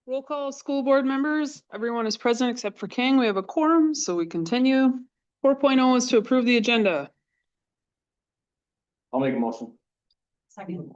Roll call, school board members. Everyone is present except for King. We have a quorum, so we continue. 4.0 is to approve the agenda. I'll make a motion. Second.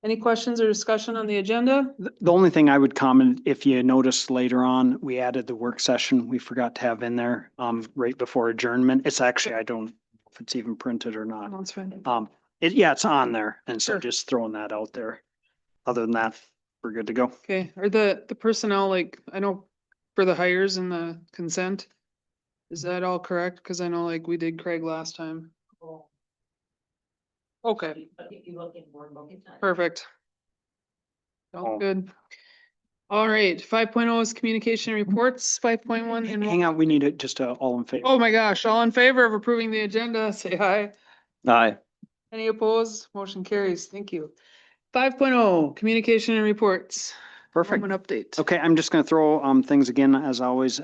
Any questions or discussion on the agenda? The only thing I would comment, if you noticed later on, we added the work session we forgot to have in there, right before adjournment. It's actually, I don't know if it's even printed or not. That's fine. It's on there. And so Sure. just throwing that out there. Other than that, we're good to go. Okay, are the personnel, like, I know for the hires and the consent, is that all correct? Cause I know like we did Craig last time. Okay, If you look in board book, it's not. perfect. Oh. All good. All right, 5.0 is communication reports, 5.1. Hang on, we need it just all in favor. Oh my gosh, all in favor of approving the agenda, say aye. Aye. Any opposed? Motion carries. Thank you. 5.0, communication and reports. Perfect. Moment update. Okay, I'm just gonna throw things again, as always,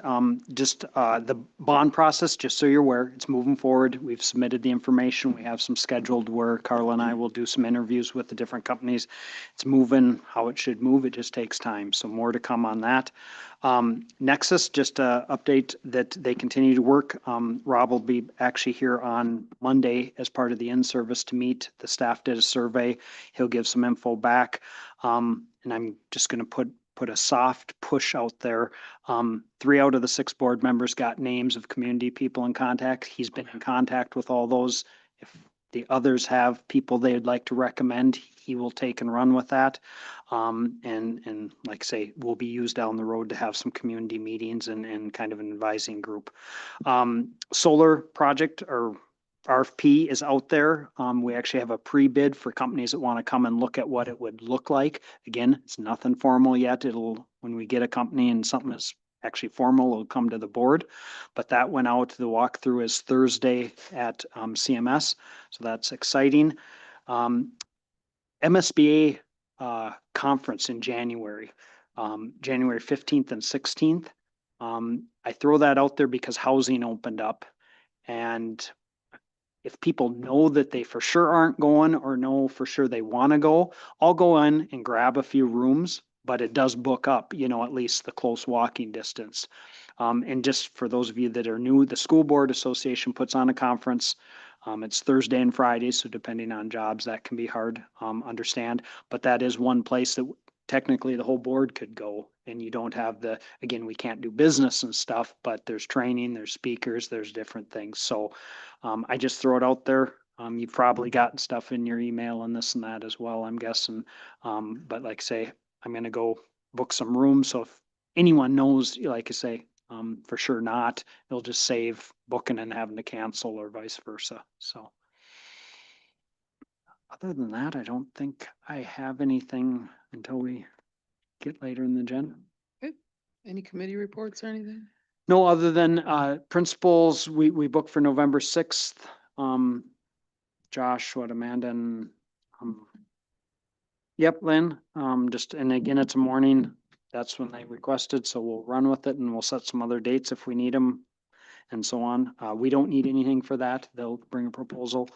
just the bond process, just so you're aware, it's moving forward. We've submitted the information. We have some scheduled where Carla and I will do some interviews with the different companies. It's moving how it should move. It just takes time. So more to come on that. Nexus, just a update that they continue to work. Rob will be actually here on Monday as part of the in-service to meet. The staff did a survey. He'll give some info back. And I'm just gonna put a soft push out there. 3 out of the 6 board members got names of community people in contact. He's been in contact with all those. If the others have people they'd like to recommend, he will take and run with that. And like I say, will be used down the road to have some community meetings and kind of an advising group. Solar project or RFP is out there. We actually have a pre-bid for companies that want to come and look at what it would look like. Again, it's nothing formal yet. When we get a company and something is actually formal, it'll come to the board. But that went out. The walkthrough is Thursday at CMS. So that's exciting. MSBA conference in January, January 15th and 16th. I throw that out there because housing opened up. And if people know that they for sure aren't going or know for sure they want to go, I'll go in and grab a few rooms, but it does book up, at least the close walking distance. And just for those of you that are new, the School Board Association puts on a conference. It's Thursday and Friday, so depending on jobs, that can be hard, understand. But that is one place that technically the whole board could go, and you don't have again, we can't do business and stuff, but there's training, there's speakers, there's different things. So I just throw it out there. You've probably gotten stuff in your email and this and that as well, I'm guessing. But like I say, I'm gonna go book some rooms. So if anyone knows, like I say, for sure not, it'll just save booking and having to cancel or vice versa. So other than that, I don't think I have anything until we get later in the agenda. Any committee reports or anything? No, other than principals, we booked for November 6th. Josh, Amanda and yep, Lynn. And again, it's a morning. That's when they requested, so we'll run with it and we'll set some other dates if we need them and so on. We don't need anything for that. They'll bring a proposal.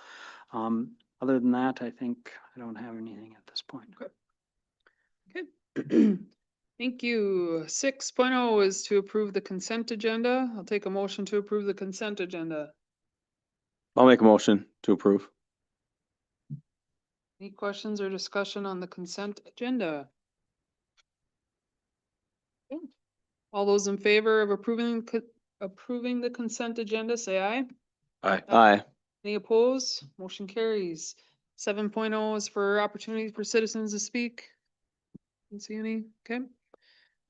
Other than that, I think I don't have anything at this point. Okay. Thank you. 6.0 is to approve the consent agenda. I'll take a motion to approve the consent agenda. I'll make a motion to approve. Any questions or discussion on the consent agenda? Okay. All those in favor of approving the consent agenda, say aye. Aye. Any opposed? Motion carries. 7.0 is for opportunity for citizens to speak. Didn't see any, okay.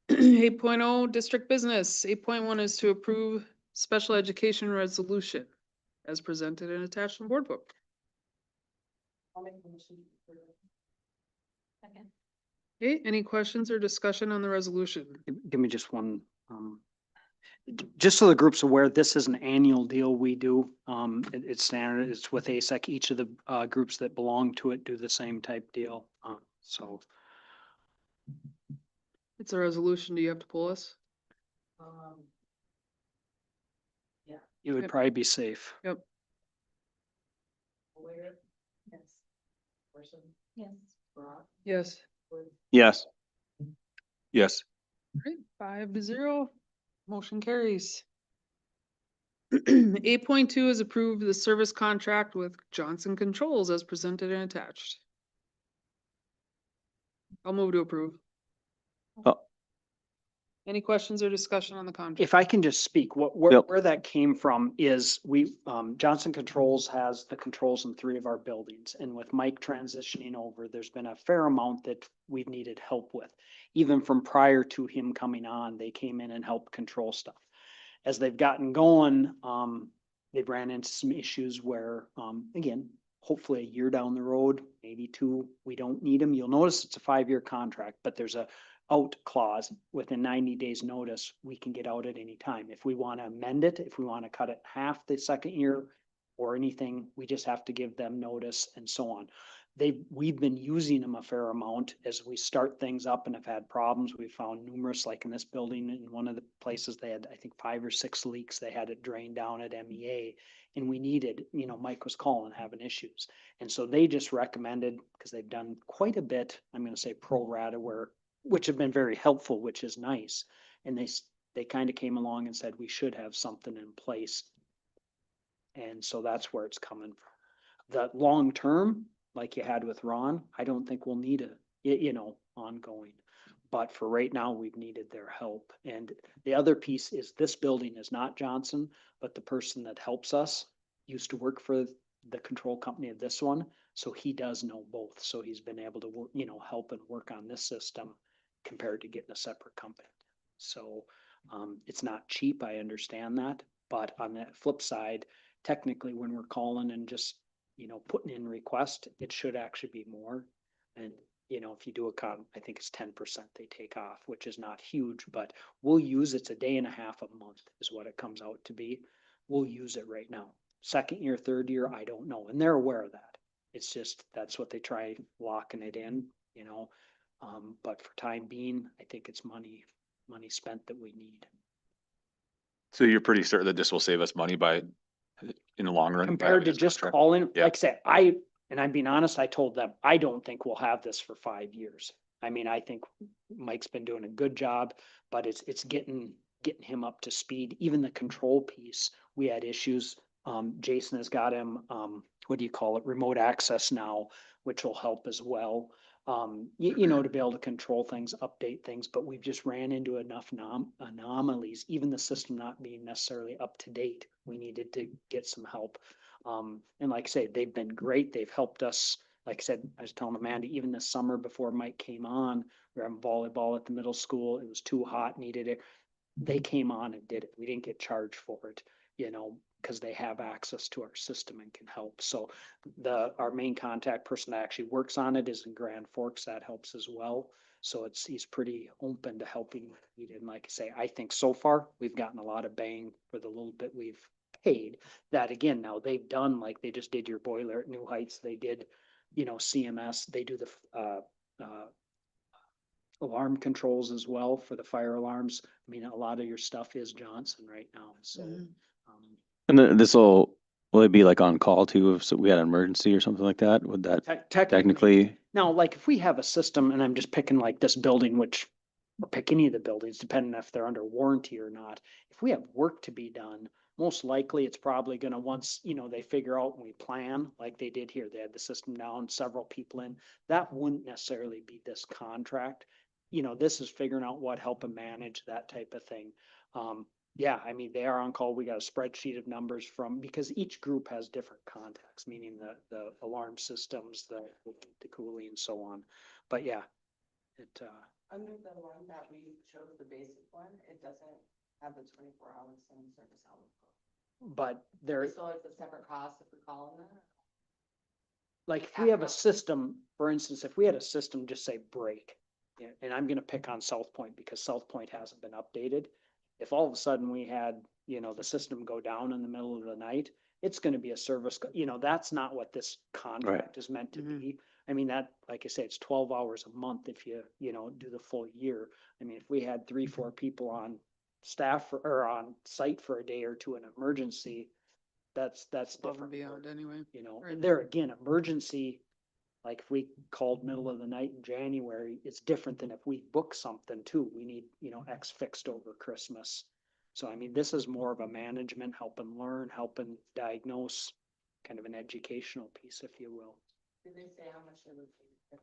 8.0 district business. 8.1 is to approve special education resolution as presented and attached in the board book. I'll make a motion. Second. Okay, any questions or discussion on the resolution? Give me just one. Just so the group's aware, this is an annual deal we do. It's standard. It's with ASEC. Each of the groups that belong to it do the same type deal. So It's a resolution. Do you have to pull us? Yeah. it would Yep. probably be safe. Yep. Where? Yes. Person? Yes. Brock? Yes. Yes. Yes. Right, 5-0, motion carries. 8.2 is approved the service contract with Johnson Controls as presented and attached. I'll move to approve. Oh. Any questions or discussion on the contract? If I can just speak, Yep. where that came from is Johnson Controls has the controls in 3 of our buildings. And with Mike transitioning over, there's been a fair amount that we've needed help with. Even from prior to him coming on, they came in and helped control stuff. As they've gotten going, they've ran into some issues where, again, hopefully a year down the road, maybe 2, we don't need them. You'll notice it's a 5-year contract, but there's a out clause. Within 90 days notice, we can get out at any time. If we want to amend it, if we want to cut it half the second year or anything, we just have to give them notice and so on. We've been using them a fair amount as we start things up and have had problems. We've found numerous, like in this building, in one of the places they had, I think, 5 or 6 leaks. They had it drained down at MEA and we needed, Mike was calling, having issues. And so they just recommended, because they've done quite a bit, I'm going to say pro rata, which have been very helpful, which is nice. And they kind of came along and said, we should have something in place. And so that's where it's coming from. The long term, like you had with Ron, I don't think we'll need ongoing. But for right now, we've needed their help. And the other piece is this building is not Johnson, but the person that helps us used to work for the control company of this one. So he does know both. So he's been able to work, help and work on this system compared to getting a separate company. So it's not cheap. I understand that. But on the flip side, technically when we're calling and just, putting in request, it should actually be more. And, if you do I think it's 10% they take off, which is not huge, but we'll use it's a day and a half a month is what it comes out to be. We'll use it right now. Second year, third year, I don't know. And they're aware of that. It's just, that's what they try locking it in, but for time being, I think it's money spent that we need. So you're pretty certain that this will save us money in the long run? by Compared having to this just contract? calling, Yeah. like I said, and I'm being honest, I told them, I don't think we'll have this for 5 years. I mean, I think Mike's been doing a good job, but it's getting him up to speed. Even the control piece, we had issues. Jason has got him, what do you call it? Remote access now, which will help as well. To be able to control things, update things, but we've just ran into enough anomalies, even the system not being necessarily up to date. We needed to get some help. And like I say, they've been great. They've helped us. Like I said, I was telling Amanda, even this summer before Mike came on, we were having volleyball at the middle school. It was too hot, needed it. They came on and did it. We didn't get charged for it, because they have access to our system and can help. So our main contact person that actually works on it is in Grand Forks. That helps as well. So he's pretty open to helping. And like I say, I think so far we've gotten a lot of bang for the little bit we've paid. That again, now they've done, like they just did your boiler at New Heights. They did, CMS, they do the, alarm controls as well for the fire alarms. I mean, a lot of your stuff is Johnson right now, so. Mhm. And then will it be like on call too, if we had an emergency or something like that? Would that technically? Now, like if we have a system, and I'm just picking like this building, or pick any of the buildings, depending if they're under warranty or not. If we have work to be done, most likely it's probably gonna, once, they figure out and we plan, like they did here, they had the system down, several people in, that wouldn't necessarily be this contract. This is figuring out what, helping manage that type of thing. Yeah, I mean, they are on call. We got a spreadsheet of numbers because each group has different contacts, meaning the alarm systems, the cooling and so on. But yeah, Under the one that we chose, the basic one, it doesn't have the 24-hour same service hour. but there, So it's a separate cost if we call them that? like, if we have a system, for instance, if we had a system, just say break, and I'm gonna pick on South Point because South Point hasn't been updated. If all of a sudden we had, the system go down in the middle of the night, it's gonna be a service, that's not what this contract is meant to Mhm. be. I mean, that, like I say, it's 12 hours a month if you do the full year. I mean, if we had 3, 4 people on staff or on site for a day or two in emergency, that's Above and different. beyond anyway. And Right. there again, emergency, Like if we called middle of the night in January, it's different than if we book something too. We need, X fixed over Christmas. So I mean, this is more of a management, helping learn, helping diagnose, kind of an educational piece, if you will. Did they say how much it would be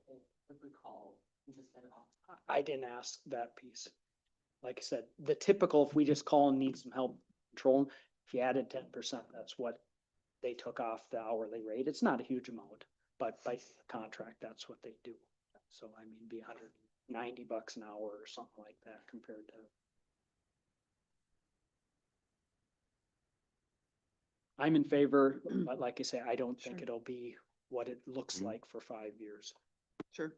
if we call and just said, oh, I didn't ask that piece. Like I said, the typical, if we just call and need some help controlling, if you added 10%, that's what they took off the hourly rate. It's not a huge amount, but by contract, that's what they do. So I mean, be $190 an hour or something like that compared to. I'm in favor, but like I say, I don't think Sure. it'll be what it looks Mhm. like for 5 years. Sure.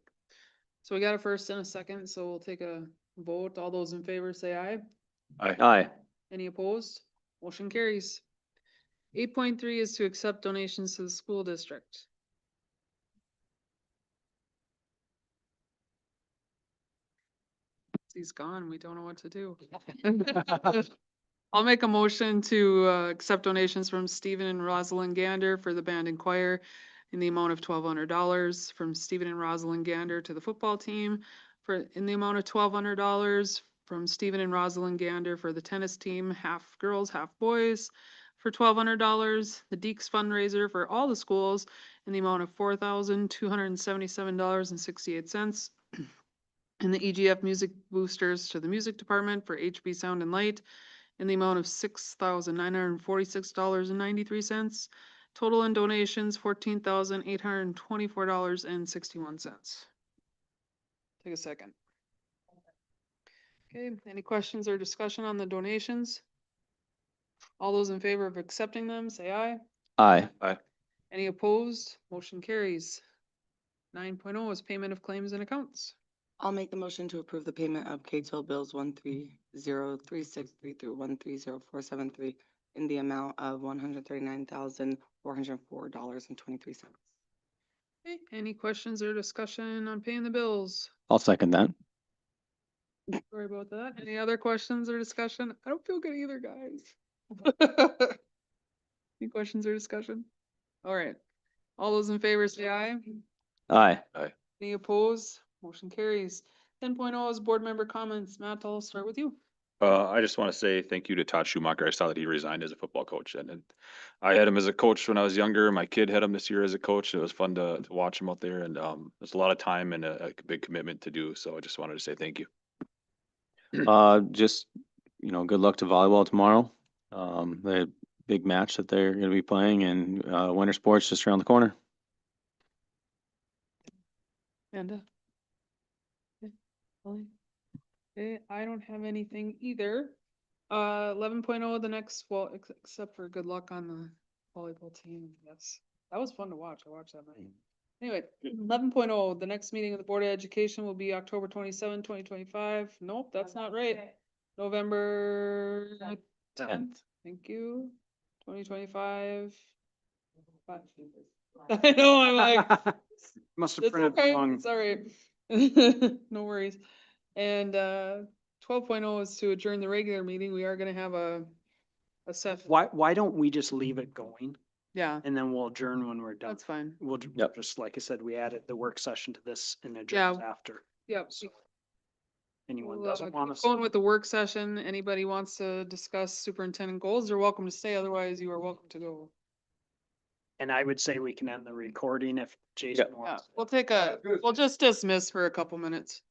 So we got a first and a second, so we'll take a vote. All those in favor say aye. Aye. Any opposed? Motion carries. 8.3 is to accept donations to the school district. He's gone. We don't know what to do. I'll make a motion to accept donations from Stephen and Rosalind Gander for the band and choir in the amount of $1,200, from Stephen and Rosalind Gander to the football team in the amount of $1,200, from Stephen and Rosalind Gander for the tennis team, half girls, half boys, for $1,200, the Deeks fundraiser for all the schools in the amount of $4,277.68. And the EGF music boosters to the music department for HB Sound and Light in the amount of $6,946.93. Total in donations, $14,824.61. Take a second. Okay, any questions or discussion on the donations? All those in favor of accepting them, say aye. Aye. Any opposed? Motion carries. 9.0 is payment of claims and accounts. I'll make the motion to approve the payment of K-12 bills 1303633 through 1304773 in the amount of $139,404.23. Okay, any questions or discussion on paying the bills? I'll second that. Sorry about that. Any other questions or discussion? I don't feel good either, guys. Any questions or discussion? All right. All those in favor say aye. Aye. Any opposed? Motion carries. 10.0 is board member comments. Matt, I'll start with you. I just want to say thank you to Todd Schumacher. I saw that he resigned as a football coach and I had him as a coach when I was younger. My kid had him this year as a coach. It was fun to watch him out there and there's a lot of time and a big commitment to do. So I just wanted to say thank you. Just, good luck to volleyball tomorrow. The big match that they're gonna be playing, and winter sports just around the corner. Amanda? Okay, Holly? Okay, I don't have anything either. 11.0, the next, well, except for good luck on the volleyball team. Yes, that was fun to watch. I watched that night. Anyway, 11.0, the next meeting of the Board of Education will be October 27, 2025. Nope, that's not right. November 10th. Thank you. 2025. I know, I'm like, Must have it's printed okay, wrong. it's all right. No worries. And 12.0 is to adjourn the regular meeting. We are gonna have a set. Why don't we just leave it going Yeah, and then we'll adjourn when we're done? that's fine. We'll Yep. just, like I said, we added the work session to this and adjourn Yeah. after. Yep. So anyone We'll, doesn't keep want to. going with the work session. Anybody wants to discuss superintendent goals, they're welcome to stay. Otherwise, you are welcome to go. And I would say we can end the recording if Jason Yeah, wants. we'll just dismiss for a couple minutes.